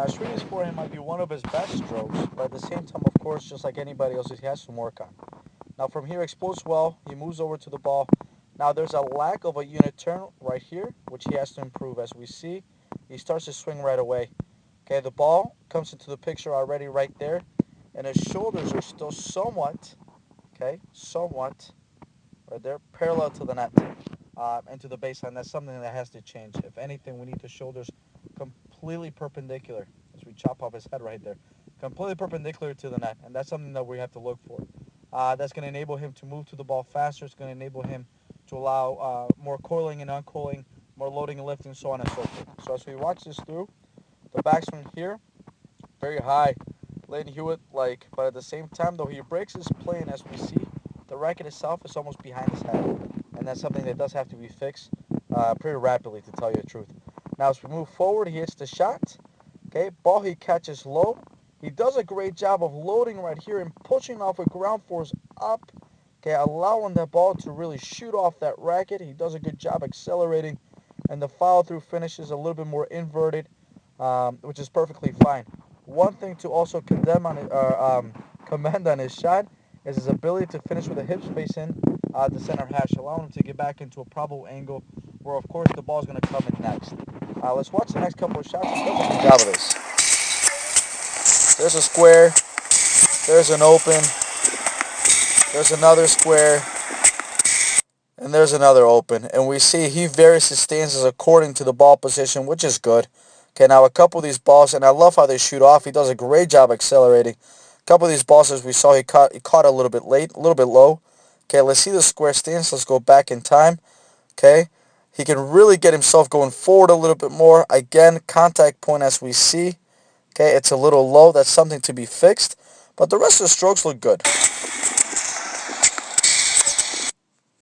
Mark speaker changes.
Speaker 1: Now, Srinivas' forehand might be one of his best strokes, but at the same time, of course, just like anybody else, he has some work on. Now, from here, explodes well. He moves over to the ball. Now, there's a lack of a unit turn right here, which he has to improve. As we see, he starts to swing right away. Okay, the ball comes into the picture already right there, and his shoulders are still somewhat, somewhat right there, parallel to the net and to the baseline. That's something that has to change. If anything, we need the shoulders completely perpendicular as we chop off his head right there, completely perpendicular to the net, and that's something that we have to look for. That's going to enable him to move to the ball faster. It's going to enable him to allow more coiling and uncoiling, more loading and lifting, so on and so forth. So as we watch this through, the backswing here, very high. Leighton Hewitt, but at the same time, though, he breaks his plane. As we see, the racket itself is almost behind his head, and that's something that does have to be fixed pretty rapidly, to tell you the truth. Now, as we move forward, he hits the shot. Okay, ball he catches low. He does a great job of loading right here and pushing off with ground force up. Okay, allowing that ball to really shoot off that racket. He does a good job accelerating, and the follow-through finish is a little bit more inverted, which is perfectly fine. One thing to also commend on his shot is his ability to finish with a hip space in the center hash, allowing him to get back into a probable angle where, of course, the ball is going to come in next. Let's watch the next couple of shots. He does a good job of this. There's a square. There's an open. There's another square. And there's another open. And we see he varies his stances according to the ball position, which is good. Okay, now a couple of these balls, and I love how they shoot off. He does a great job accelerating. A couple of these balls, as we saw, he caught a little bit late, a little bit low. Okay, let's see the square stance. Let's go back in time. Okay, he can really get himself going forward a little bit more. Again, contact point as we see. Okay, it's a little low. That's something to be fixed. But the rest of the strokes look good.